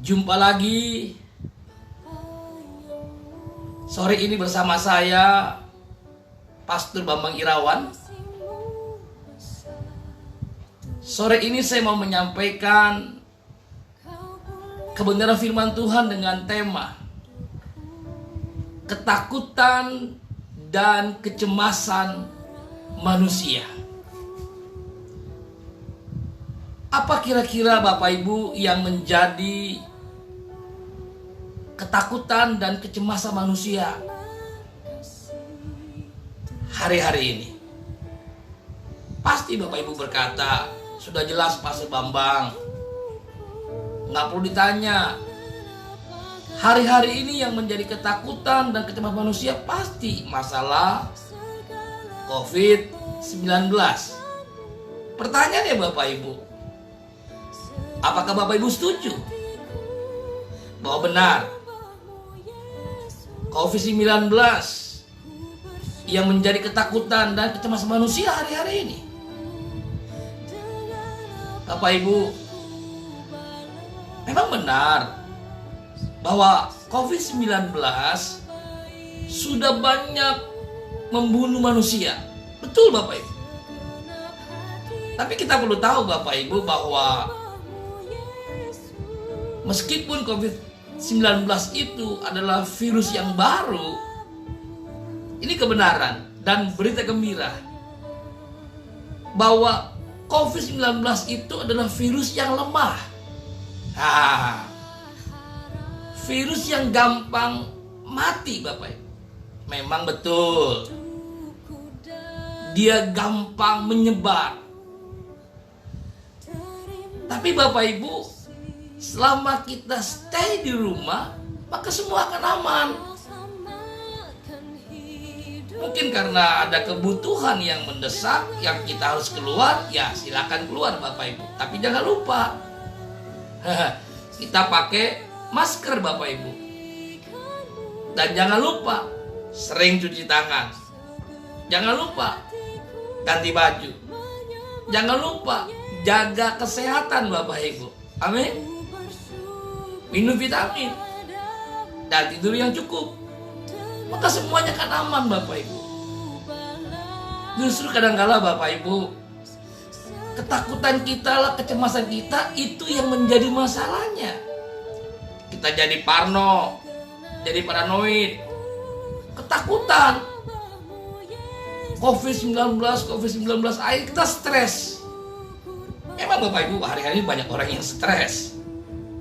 Jumpa lagi sore ini bersama saya, Pastor Bambang Irawan. Sore ini saya mau menyampaikan kebenaran firman Tuhan dengan tema ketakutan dan kecemasan manusia. Apa kira-kira Bapak Ibu yang menjadi ketakutan dan kecemasan manusia hari-hari ini? Pasti Bapak Ibu berkata, sudah jelas Pastor Bambang, nggak perlu ditanya. Hari-hari ini yang menjadi ketakutan dan kecemasan manusia pasti masalah COVID-19. Pertanyaannya Bapak Ibu, apakah Bapak Ibu setuju bahwa benar COVID-19 yang menjadi ketakutan dan kecemasan manusia hari-hari ini? Bapak Ibu, memang benar bahwa COVID-19 sudah banyak membunuh manusia. Betul Bapak Ibu. Tapi kita perlu tahu Bapak Ibu bahwa meskipun COVID-19 itu adalah virus yang baru, ini kebenaran dan berita gembira bahwa COVID-19 itu adalah virus yang lemah. Virus yang gampang mati Bapak Ibu. Memang betul, dia gampang menyebar. Tapi Bapak Ibu, selama kita stay di rumah, maka semua akan aman. Mungkin karena ada kebutuhan yang mendesak, yang kita harus keluar, ya silakan keluar Bapak Ibu. Tapi jangan lupa, kita pakai masker Bapak Ibu. Dan jangan lupa sering cuci tangan. Jangan lupa ganti baju. Jangan lupa jaga kesehatan Bapak Ibu. Amin. Minum vitamin dan tidur yang cukup, maka semuanya akan aman Bapak Ibu. Justru kadang-kala Bapak Ibu, ketakutan kita lah, kecemasan kita itu yang menjadi masalahnya. Kita jadi parno, jadi paranoid, ketakutan. COVID-19, akhirnya kita stres. Memang Bapak Ibu, hari-hari banyak orang yang stres.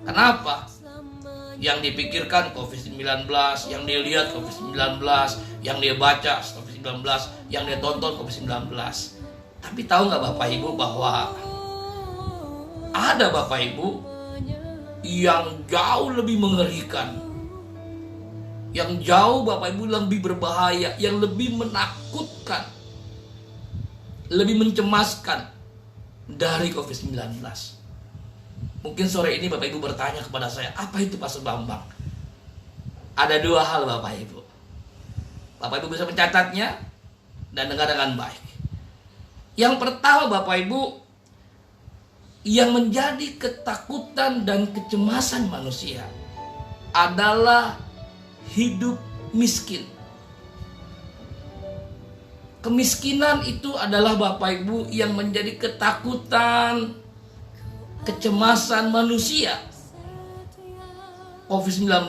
Kenapa? Yang dipikirkan COVID-19, yang dia lihat COVID-19, yang dia baca COVID-19, yang dia tonton COVID-19. Tapi tahu nggak Bapak Ibu bahwa ada Bapak Ibu yang jauh lebih mengerikan, yang jauh Bapak Ibu lebih berbahaya, yang lebih menakutkan, lebih mencemaskan dari COVID-19. Mungkin sore ini Bapak Ibu bertanya kepada saya, apa itu Pastor Bambang? Ada dua hal Bapak Ibu. Bapak Ibu bisa mencatatnya dan dengar dengan baik. Yang pertama Bapak Ibu, yang menjadi ketakutan dan kecemasan manusia adalah hidup miskin. Kemiskinan itu adalah Bapak Ibu yang menjadi ketakutan, kecemasan manusia. COVID-19,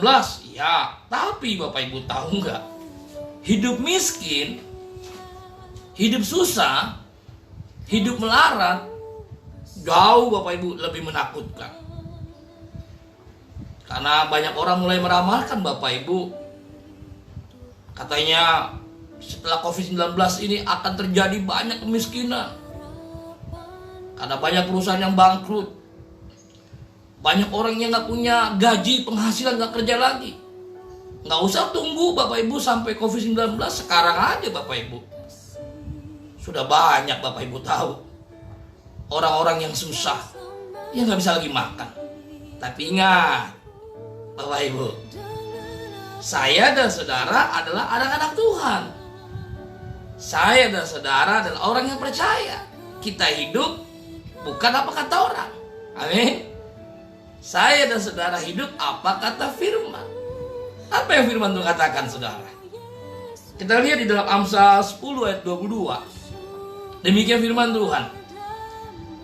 ya, tapi Bapak Ibu tahu nggak? Hidup miskin, hidup susah, hidup melarat, jauh Bapak Ibu lebih menakutkan. Karena banyak orang mulai meramalkan Bapak Ibu, katanya setelah COVID-19 ini akan terjadi banyak kemiskinan. Karena banyak perusahaan yang bangkrut, banyak orang yang gak punya gaji, penghasilan, gak kerja lagi. Gak usah tunggu Bapak Ibu sampai COVID-19, sekarang aja Bapak Ibu. Sudah banyak Bapak Ibu tahu orang-orang yang susah, yang gak bisa lagi makan. Tapi ingat Bapak Ibu, saya dan saudara adalah anak-anak Tuhan. Saya dan saudara adalah orang yang percaya. Kita hidup bukan apa kata orang. Amin. saya dan saudara hidup apa kata firman. Apa yang firman Tuhan katakan, saudara? Kita lihat di dalam Amsal 10 ayat 22. Demikian firman Tuhan.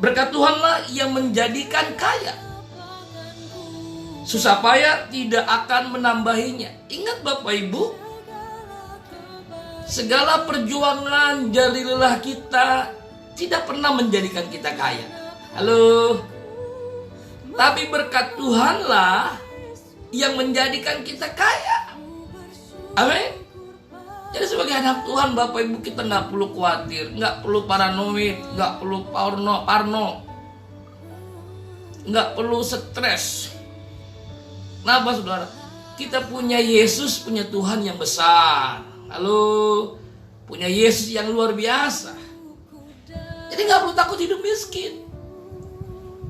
Berkat Tuhanlah yang menjadikan kaya, susah payah tidak akan menambahinya. Ingat Bapak Ibu, segala perjuangan jerih lelah kita tidak pernah menjadikan kita kaya. Halo. Tapi berkat Tuhanlah yang menjadikan kita kaya. Amin. Jadi sebagai anak Tuhan, Bapak Ibu, kita nggak perlu khawatir, nggak perlu paranoid, nggak perlu parno, nggak perlu stres. Kenapa, saudara? Kita punya Yesus, punya Tuhan yang besar. Halo, punya Yesus yang luar biasa. Jadi nggak perlu takut hidup miskin.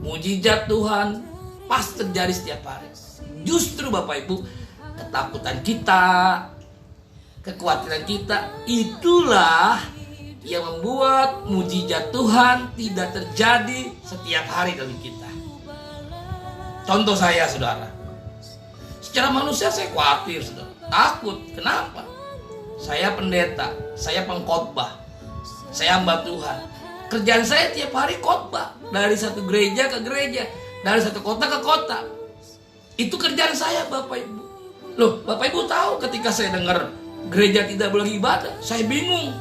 Mujizat Tuhan pasti terjadi setiap hari. Justru Bapak Ibu, ketakutan kita, kekhawatiran kita, itulah yang membuat mujizat Tuhan tidak terjadi setiap hari dalam kita. Contoh saya, saudara. Secara manusia saya khawatir, saudara. Takut. Kenapa? Saya pendeta, saya pengkhotbah, saya hamba Tuhan. Kerjaan saya tiap hari khotbah, dari satu gereja ke gereja, dari satu kota ke kota. Itu kerjaan saya, Bapak Ibu. Loh, Bapak Ibu tahu ketika saya dengar gereja tidak boleh ibadah, saya bingung.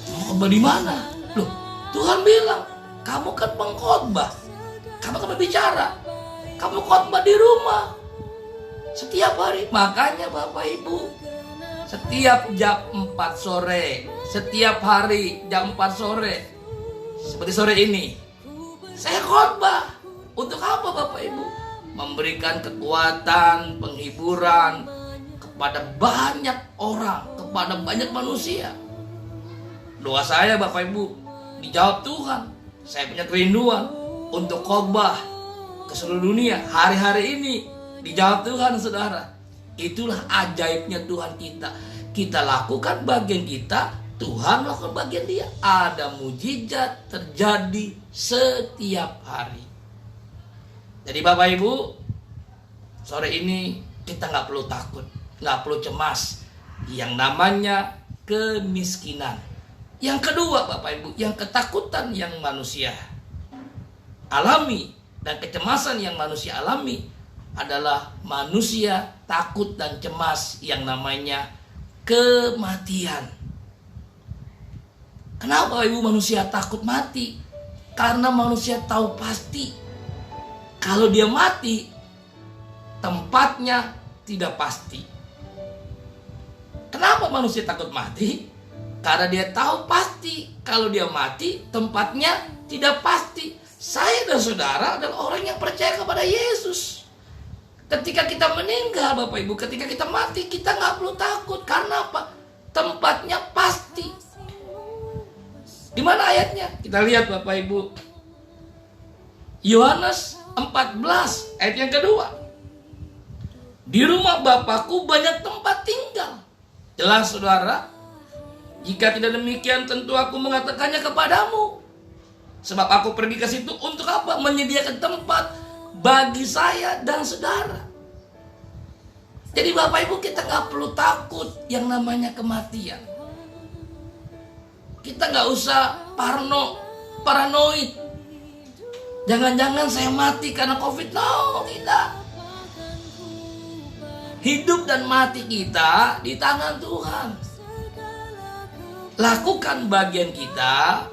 Mau khotbah di mana? Loh, Tuhan bilang, kamu kan pengkhotbah, kamu kan berbicara, kamu khotbah di rumah setiap hari. Makanya Bapak Ibu, setiap jam 4 sore, setiap hari jam 4 sore, seperti sore ini, saya khotbah. Untuk apa, Bapak Ibu? Memberikan kekuatan, penghiburan kepada banyak orang, kepada banyak manusia. Doa saya, Bapak Ibu, dijawab Tuhan. Saya punya kerinduan untuk khotbah ke seluruh dunia. Hari-hari ini dijawab Tuhan, saudara. Itulah ajaibnya Tuhan kita. Kita lakukan bagian kita, Tuhan melakukan bagian dia. Ada mujizat terjadi setiap hari. Jadi Bapak Ibu, sore ini kita nggak perlu takut, nggak perlu cemas. Yang namanya kemiskinan. Yang kedua, Bapak Ibu, yang ketakutan yang manusia alami dan kecemasan yang manusia alami adalah manusia takut dan cemas yang namanya kematian. Kenapa Ibu manusia takut mati? Karena manusia tahu pasti kalau dia mati, tempatnya tidak pasti. Kenapa manusia takut mati? Karena dia tahu pasti kalau dia mati, tempatnya tidak pasti. Saya dan saudara adalah orang yang percaya kepada Yesus. Ketika kita meninggal, Bapak Ibu, ketika kita mati, kita nggak perlu takut. Karena apa? Tempatnya pasti. Di mana ayatnya? Kita lihat, Bapak Ibu. Yohanes 14 ayat yang kedua. Di rumah Bapakku banyak tempat tinggal. Jelas, saudara. Jika tidak demikian, tentu aku mengatakannya kepadamu. Sebab aku pergi ke situ untuk apa? Menyediakan tempat bagi saya dan saudara. Jadi Bapak Ibu, kita nggak perlu takut yang namanya kematian. Kita nggak usah paranoid. Jangan-jangan saya mati karena COVID. No, tidak. Hidup dan mati kita di tangan Tuhan. Lakukan bagian kita,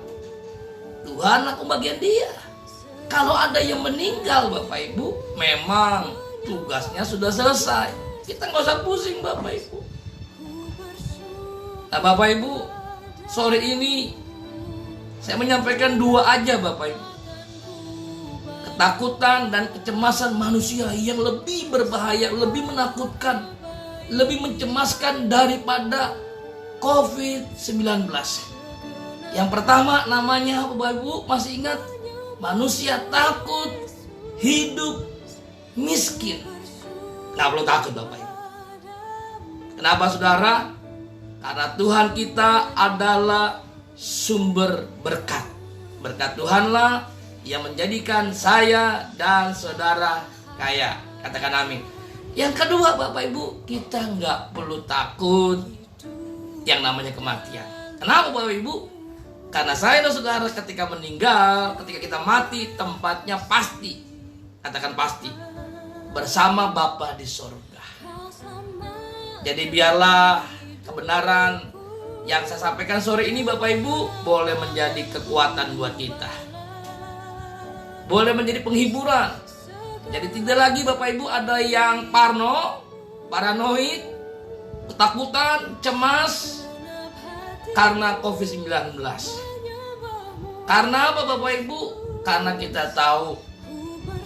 Tuhan lakukan bagian dia. Kalau ada yang meninggal, Bapak Ibu, memang tugasnya sudah selesai. Kita nggak usah pusing, Bapak Ibu. Nah, Bapak Ibu, sore ini saya menyampaikan dua aja, Bapak Ibu. Ketakutan dan kecemasan manusia yang lebih berbahaya, lebih menakutkan, lebih mencemaskan daripada COVID-19. Yang pertama namanya, Bapak Ibu masih ingat? Manusia takut hidup miskin. Nggak perlu takut, Bapak Ibu. Kenapa, saudara? Karena Tuhan kita adalah sumber berkat. Berkat Tuhanlah yang menjadikan saya dan saudara kaya. Katakan amin. Yang kedua, Bapak Ibu, kita nggak perlu takut yang namanya kematian. Kenapa, Bapak Ibu? Karena saya dan saudara ketika meninggal, ketika kita mati, tempatnya pasti, katakan pasti, bersama Bapa di sorga. Jadi biarlah kebenaran yang saya sampaikan sore ini, Bapak Ibu, boleh menjadi kekuatan buat kita, boleh menjadi penghiburan. Jadi tidak lagi, Bapak Ibu, ada yang paranoid, ketakutan, cemas karena COVID-19. Karena apa, Bapak Ibu? Karena kita tahu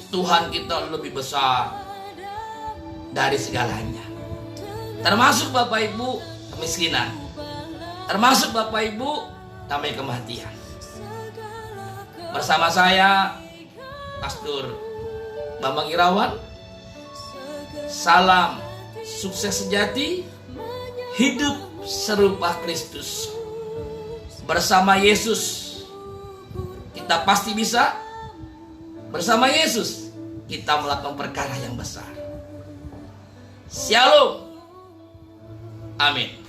Tuhan kita lebih besar dari segalanya. Termasuk, Bapak Ibu, kemiskinan. Termasuk, Bapak Ibu, namanya kematian. Bersama saya, Pastor Bambang Irawan. Salam sukses sejati, hidup serupa Kristus. Bersama Yesus kita pasti bisa. Bersama Yesus kita melakukan perkara yang besar. Shalom. Amin.